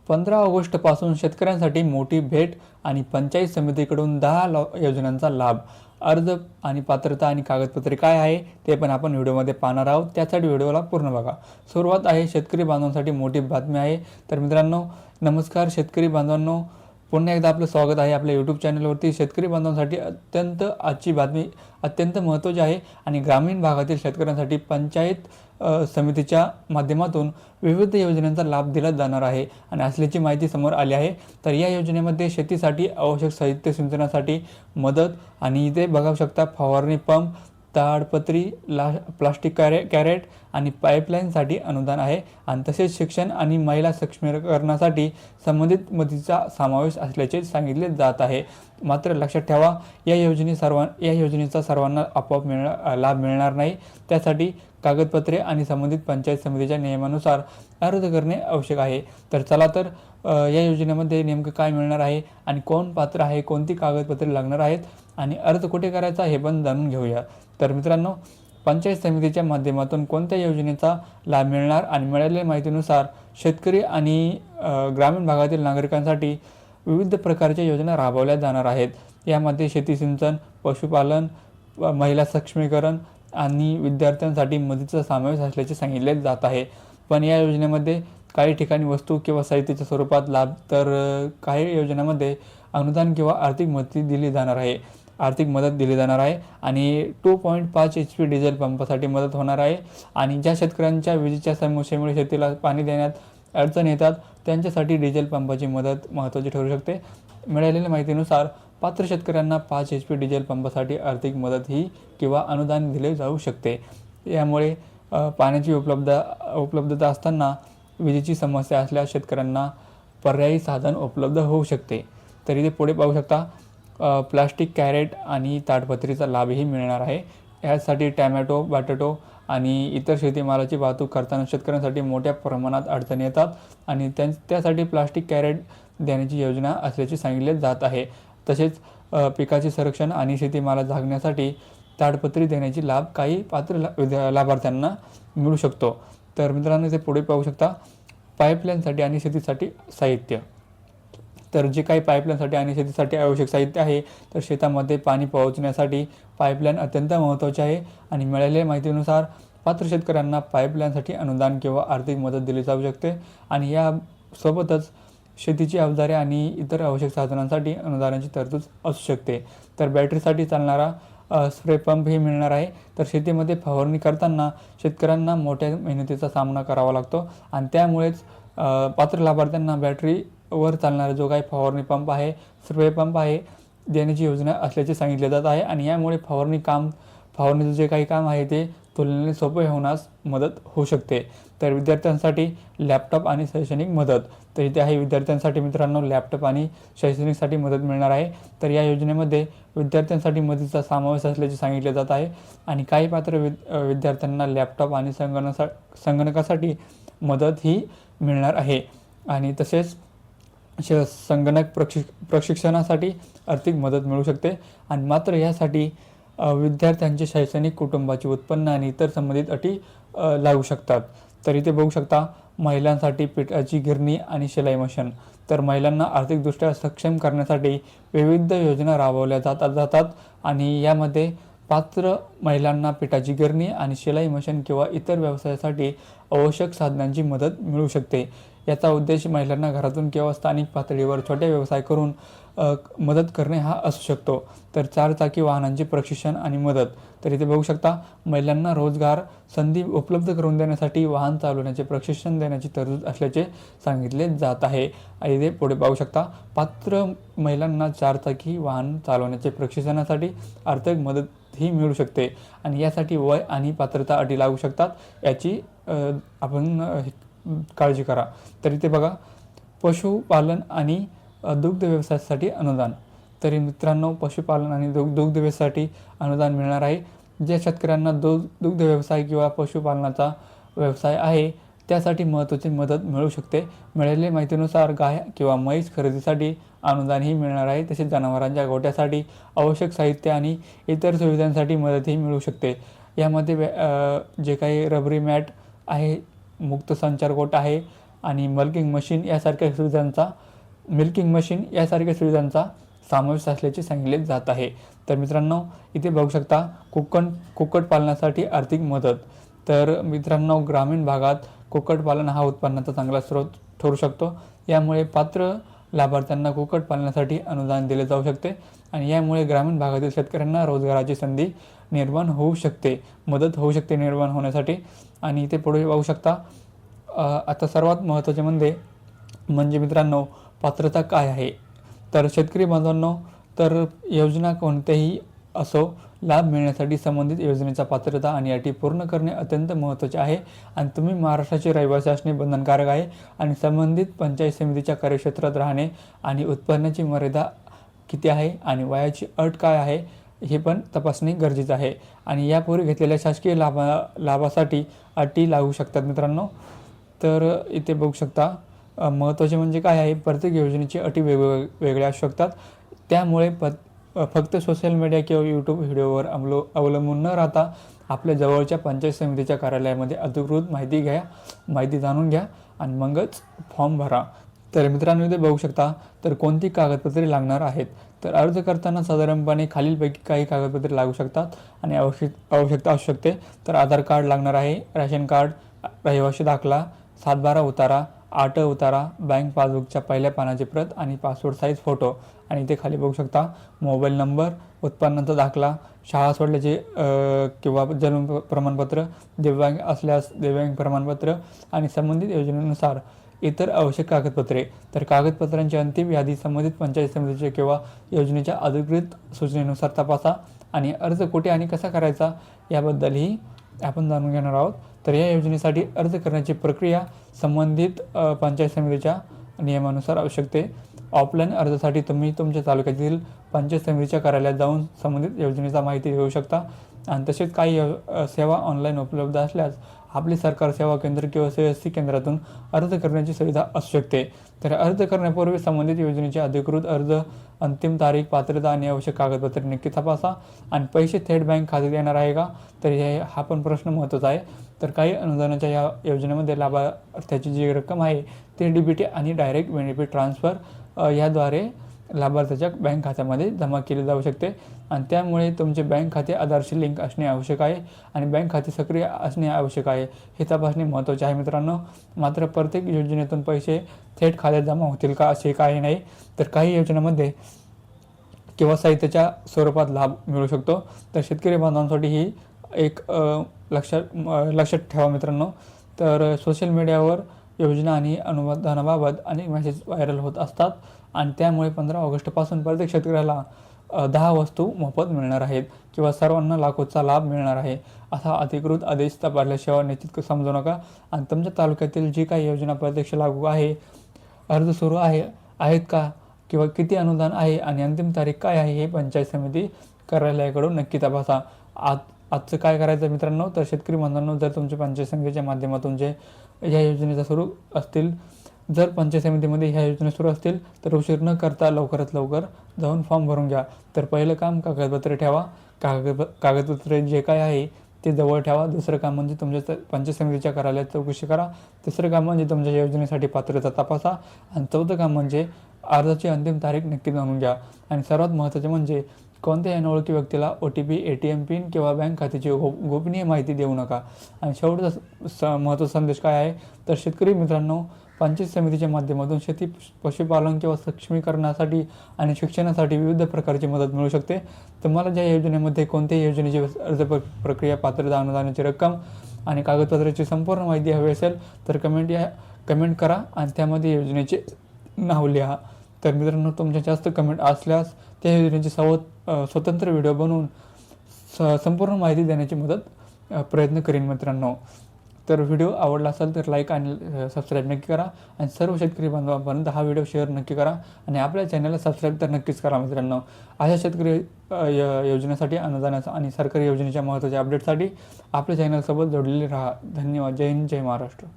15 ऑगस्टपासून शेतकऱ्यांसाठी मोठी भेट आणि पंचायत समितीकडून 10 योजनांचा लाभ. अर्ज आणि पात्रता आणि कागदपत्रे काय आहे ते पण आपण व्हिडिओमध्ये पाहणार आहोत. त्यासाठी व्हिडिओला पूर्ण बघा. सुरुवात आहे शेतकरी बांधवांसाठी मोठी बातमी आहे. तर मित्रांनो नमस्कार शेतकरी बांधवांनो, पुन्हा एकदा आपलं स्वागत आहे आपल्या यूट्यूब चॅनलवरती. शेतकरी बांधवांसाठी आजची बातमी अत्यंत महत्त्वाची आहे आणि ग्रामीण भागातील शेतकऱ्यांसाठी पंचायत समितीच्या माध्यमातून विविध योजनांचा लाभ दिला जाणार आहे आणि असल्याची माहिती समोर आली आहे. तर या योजनेमध्ये शेतीसाठी आवश्यक साहित्य, सिंचनासाठी मदत आणि इथे बघू शकता फवारणी पंप, ताडपत्री, प्लास्टिक कॅरेट आणि पाईपलाईनसाठी अनुदान आहे आणि तसेच शिक्षण आणि महिला सक्षमीकरणासाठी संबंधित मदतीचा समावेश असल्याचे सांगितले जात आहे. मात्र लक्षात ठेवा या योजनेचा सर्वांना आपोआप लाभ मिळणार नाही. त्यासाठी कागदपत्रे आणि संबंधित पंचायत समितीच्या नियमानुसार अर्ज करणे आवश्यक आहे. तर चला तर या योजनेमध्ये नेमकं काय मिळणार आहे आणि कोण पात्र आहे, कोणती कागदपत्रे लागणार आहेत आणि अर्ज कुठे करायचा हे पण जाणून घेऊया. तर मित्रांनो पंचायत समितीच्या माध्यमातून कोणत्या योजनेचा लाभ मिळणार आणि मिळालेल्या माहितीनुसार शेतकरी आणि ग्रामीण भागातील नागरिकांसाठी विविध प्रकारच्या योजना राबवल्या जाणार आहेत. यामध्ये शेती, सिंचन, पशुपालन, महिला सक्षमीकरण आणि विद्यार्थ्यांसाठी मदतीचा समावेश असल्याचे सांगितले जात आहे. पण या योजनेमध्ये काही ठिकाणी वस्तू किंवा साहित्याच्या स्वरूपात लाभ, तर काही योजनांमध्ये अनुदान किंवा आर्थिक मदत दिली जाणार आहे आणि 2.5 HP डिझेल पंपासाठी मदत होणार आहे. आणि ज्या शेतकऱ्यांच्या विजेच्या समस्येमुळे शेतीला पाणी देण्यात अडचण येतात त्यांच्यासाठी डिझेल पंपाची मदत महत्त्वाची ठरू शकते. मिळालेल्या माहितीनुसार पात्र शेतकऱ्यांना 5 HP डिझेल पंपासाठी आर्थिक मदत ही किंवा अनुदान दिले जाऊ शकते. यामुळे पाण्याची उपलब्धता असताना विजेची समस्या असल्यास शेतकऱ्यांना पर्यायी साधन उपलब्ध होऊ शकते. तर इथे पुढे पाहू शकता प्लास्टिक कॅरेट आणि ताडपत्रीचा लाभही मिळणार आहे. यासाठी टॅमॅटो, बटाटो आणि इतर शेतीमालाची वाहतूक करताना शेतकऱ्यांसाठी मोठ्या प्रमाणात अडचणी येतात आणि त्यासाठी प्लास्टिक कॅरेट देण्याची योजना असल्याचे सांगितले जात आहे. तसेच पिकाचे संरक्षण आणि शेतीमाला झाकण्यासाठी ताडपत्री देण्याची लाभ काही पात्र लाभार्थ्यांना मिळू शकतो. तर मित्रांनो इथे पुढे पाहू शकता पाईपलाईनसाठी आणि शेतीसाठी साहित्य. तर जे काही पाईपलाईनसाठी आणि शेतीसाठी आवश्यक साहित्य आहे, तर शेतामध्ये पाणी पोहोचण्यासाठी पाईपलाईन अत्यंत महत्त्वाचे आहे आणि मिळालेल्या माहितीनुसार पात्र शेतकऱ्यांना पाईपलाईनसाठी अनुदान किंवा आर्थिक मदत दिली जाऊ शकते आणि यासोबतच शेतीची अवजारे आणि इतर आवश्यक साधनांसाठी अनुदानाची तरतूद असू शकते. तर बॅटरीसाठी चालणारा स्प्रे पंप ही मिळणार आहे. तर शेतीमध्ये फवारणी करताना शेतकऱ्यांना मोठ्या मेहनतीचा सामना करावा लागतो आणि त्यामुळेच पात्र लाभार्थ्यांना बॅटरीवर चालणारा जो काही फवारणी पंप आहे, स्प्रे पंप आहे देण्याची योजना असल्याचे सांगितले जात आहे आणि यामुळे फवारणीचं जे काही काम आहे ते तुलनेने सोपे होण्यास मदत होऊ शकते. तर विद्यार्थ्यांसाठी लॅपटॉप आणि शैक्षणिक मदत. तर इथे आहे विद्यार्थ्यांसाठी मित्रांनो लॅपटॉप आणि शैक्षणिकसाठी मदत मिळणार आहे. तर या योजनेमध्ये विद्यार्थ्यांसाठी मदतीचा समावेश असल्याचे सांगितले जात आहे आणि काही पात्र विद्यार्थ्यांना लॅपटॉप आणि संगणकासाठी मदत ही मिळणार आहे आणि तसेच संगणक प्रशिक्षणासाठी आर्थिक मदत मिळू शकते आणि मात्र यासाठी विद्यार्थ्यांचे शैक्षणिक, कुटुंबाचे उत्पन्न आणि इतर संबंधित अटी लागू शकतात. तर इथे बघू शकता महिलांसाठी पिठाची गिरणी आणि शिलाई मशीन. तर महिलांना आर्थिकदृष्ट्या सक्षम करण्यासाठी विविध योजना राबवल्या जातात आणि यामध्ये पात्र महिलांना पिठाची गिरणी आणि शिलाई मशीन किंवा इतर व्यवसायासाठी आवश्यक साधनांची मदत मिळू शकते. याचा उद्देश महिलांना घरातून किंवा स्थानिक पातळीवर छोटे व्यवसाय करून मदत करणे हा असू शकतो. तर 4 चाकी वाहनांचे प्रशिक्षण आणि मदत. तर इथे बघू शकता महिलांना रोजगार संधी उपलब्ध करून देण्यासाठी वाहन चालवण्याचे प्रशिक्षण देण्याची तरतूद असल्याचे सांगितले जात आहे. इथे पुढे पाहू शकता पात्र महिलांना 4 चाकी वाहन चालवण्याचे प्रशिक्षणासाठी आर्थिक मदत ही मिळू शकते आणि यासाठी वय आणि पात्रता अटी लागू शकतात. याची आपण काळजी करा. तर इथे बघा पशुपालन आणि दुग्ध व्यवसायासाठी अनुदान. तरी मित्रांनो पशुपालन आणि दुग्ध व्यवसायासाठी अनुदान मिळणार आहे. ज्या शेतकऱ्यांना दुग्ध व्यवसाय किंवा पशुपालनाचा व्यवसाय आहे त्यासाठी महत्त्वाची मदत मिळू शकते. मिळालेल्या माहितीनुसार गाय किंवा म्हैस खरेदीसाठी अनुदानही मिळणार आहे. तसेच जनावरांच्या गोठ्यासाठी आवश्यक साहित्य आणि इतर सुविधांसाठी मदतही मिळू शकते. यामध्ये जे काही रबरी मॅट आहे, मुक्त संचार गोठा आहे, आणि मिल्किंग मशीन यासारख्या सुविधांचा समावेश असल्याचे सांगितले जात आहे. तर मित्रांनो, इथे बघू शकता कुक्कुट पालनासाठी आर्थिक मदत. तर मित्रांनो, ग्रामीण भागात कुक्कुटपालन हा उत्पन्नाचा चांगला स्रोत ठरू शकतो. यामुळे पात्र लाभार्थ्यांना कुक्कुट पालनासाठी अनुदान दिले जाऊ शकते आणि यामुळे ग्रामीण भागातील शेतकऱ्यांना रोजगाराची संधी निर्माण होऊ शकते, मदत होऊ शकते निर्माण होण्यासाठी. आणि इथे पुढे पाहू शकता, आता सर्वात महत्त्वाचे म्हणजे मित्रांनो, पात्रता काय आहे. तर शेतकरी बांधवांनो, तर योजना कोणत्याही असो, लाभ मिळण्यासाठी संबंधित योजनेचा पात्रता आणि अटी पूर्ण करणे अत्यंत महत्त्वाचे आहे. आणि तुम्ही महाराष्ट्राचे रहिवासी असणे बंधनकारक आहे आणि संबंधित पंचायत समितीच्या कार्यक्षेत्रात राहणे आणि उत्पन्नाची मर्यादा किती आहे आणि वयाची अट काय आहे हे पण तपासणे गरजेचे आहे. आणि यापूर्वी घेतलेल्या शासकीय लाभासाठी अटी लागू शकतात मित्रांनो. तर इथे बघू शकता, महत्त्वाचे म्हणजे काय आहे, प्रत्येक योजनेची अटी वेगवेगळ्या असू शकतात. त्यामुळे फक्त सोशल मीडिया किंवा यूट्यूब व्हिडिओवर अवलंबून न राहता आपल्या जवळच्या पंचायत समितीच्या कार्यालयामध्ये अधिकृत माहिती जाणून घ्या आणि मगच फॉर्म भरा. तर मित्रांनो, इथे बघू शकता, तर कोणती कागदपत्रे लागणार आहेत. तर अर्ज करताना साधारणपणे खालीलपैकी काही कागदपत्रे लागू शकतात आणि आवश्यकता असू शकते. तर आधार कार्ड लागणार आहे, रेशन कार्ड, रहिवासी दाखला, 7/12 उतारा, 8 उतारा, बँक पासबुकच्या पहिल्या पानाची प्रत आणि पासपोर्ट साईज फोटो. आणि इथे खाली बघू शकता, मोबाईल नंबर, उत्पन्नाचा दाखला, शाळा सोडल्याचे किंवा जन्म प्रमाणपत्र, दिव्यांग असल्यास दिव्यांग प्रमाणपत्र आणि संबंधित योजनेनुसार इतर आवश्यक कागदपत्रे. तर कागदपत्रांची अंतिम यादी संबंधित पंचायत समितीचे किंवा योजनेच्या अधिकृत सूचनेनुसार तपासा. आणि अर्ज कुठे आणि कसा करायचा याबद्दलही आपण जाणून घेणार आहोत. तर या योजनेसाठी अर्ज करण्याची प्रक्रिया संबंधित पंचायत समितीच्या नियमानुसार आवश्यकते. ऑफलाईन अर्जासाठी तुम्ही तुमच्या तालुक्यातील पंचायत समितीच्या कार्यालयात जाऊन संबंधित योजनेचा माहिती घेऊ शकता. आणि तसेच काही सेवा ऑनलाईन उपलब्ध असल्यास आपली सरकार सेवा केंद्र किंवा CSC केंद्रातून अर्ज करण्याची सुविधा असू शकते. तर अर्ज करण्यापूर्वी संबंधित योजनेचे अधिकृत अर्ज, अंतिम तारीख, पात्रता आणि आवश्यक कागदपत्रे नक्की तपासा. आणि पैसे थेट बँक खात्यात येणार आहे का, तर हा पण प्रश्न महत्त्वाचा आहे. तर काही अनुदानाच्या या योजनेमध्ये लाभार्थ्याची जी रक्कम आहे ती DBT आणि डायरेक्ट बेनिफिट ट्रान्सफर याद्वारे लाभार्थ्याच्या बँक खात्यामध्ये जमा केली जाऊ शकते. आणि त्यामुळे तुमचे बँक खाते आधारशी लिंक असणे आवश्यक आहे आणि बँक खाते सक्रिय असणे आवश्यक आहे, हे तपासणे महत्त्वाचे आहे मित्रांनो. मात्र प्रत्येक योजनेतून पैसे थेट खात्यात जमा होतील का असे काही नाही. तर काही योजनांमध्ये किंवा साहित्याच्या स्वरूपात लाभ मिळू शकतो. तर शेतकरी बांधवांसाठी ही एक लक्षात ठेवा मित्रांनो. तर सोशल मीडियावर योजना आणि अनुदानाबाबत अनेक मेसेज व्हायरल होत असतात आणि त्यामुळे 15 ऑगस्टपासून प्रत्येक शेतकऱ्याला 10 वस्तू मोफत मिळणार आहेत किंवा सर्वांना लाखोचा लाभ मिळणार आहे असा अधिकृत आदेश तपासल्याशिवाय निश्चित समजू नका. आणि तुमच्या तालुक्यातील जी काही योजना प्रत्यक्ष लागू आहे, अर्ज सुरू आहेत का किंवा किती अनुदान आहे आणि अंतिम तारीख काय आहे हे पंचायत समिती कार्यालयाकडून नक्की तपासा. आजचं काय करायचं मित्रांनो, तर शेतकरी बांधवांनो, जर तुमच्या पंचायत समितीच्या माध्यमातून ह्या योजनेचा सुरू असतील, जर पंचायत समितीमध्ये ह्या योजना सुरू असतील तर उशीर न करता लवकरात लवकर जाऊन फॉर्म भरून घ्या. तर पहिलं काम कागदपत्रे ठेवा, कागदपत्रे जे काय आहे ते जवळ ठेवा. दुसरं काम म्हणजे तुमच्या पंचायत समितीच्या कार्यालयात चौकशी करा. तिसरं काम म्हणजे तुमच्या योजनेसाठी पात्रता तपासा. आणि चौथं काम म्हणजे अर्जाची अंतिम तारीख नक्की जाणून घ्या. आणि सर्वात महत्त्वाचे म्हणजे कोणत्याही अनोळखी व्यक्तीला OTP, ATM पिन किंवा बँक खात्याची गोपनीय माहिती देऊ नका. आणि शेवटचा महत्त्वाचा संदेश काय आहे, तर शेतकरी मित्रांनो, पंचायत समितीच्या माध्यमातून शेती, पशुपालन किंवा सक्षमीकरणासाठी आणि शिक्षणासाठी विविध प्रकारची मदत मिळू शकते. तुम्हाला ज्या योजनेमध्ये कोणत्याही योजनेची अर्ज प्रक्रिया, पात्रता, अनुदानाची रक्कम आणि कागदपत्राची संपूर्ण माहिती हवी असेल तर कमेंट करा आणि त्यामध्ये योजनेचे नाव लिहा. तर मित्रांनो, तुमच्या जास्त कमेंट असल्यास त्या योजनेची स्वतंत्र व्हिडिओ बनवून संपूर्ण माहिती देण्याची प्रयत्न करीन मित्रांनो. तर व्हिडिओ आवडला असेल तर लाईक आणि सबस्क्राईब नक्की करा आणि सर्व शेतकरी बांधवांपर्यंत हा व्हिडिओ शेअर नक्की करा आणि आपल्या चॅनलला सबस्क्राईब तर नक्कीच करा मित्रांनो. अशा शेतकरी योजनेसाठी, अनुदानाचा आणि सरकारी योजनेच्या महत्त्वाच्या अपडेटसाठी आपल्या चॅनलसोबत जोडलेले राहा. धन्यवाद. जय हिंद, जय महाराष्ट्र.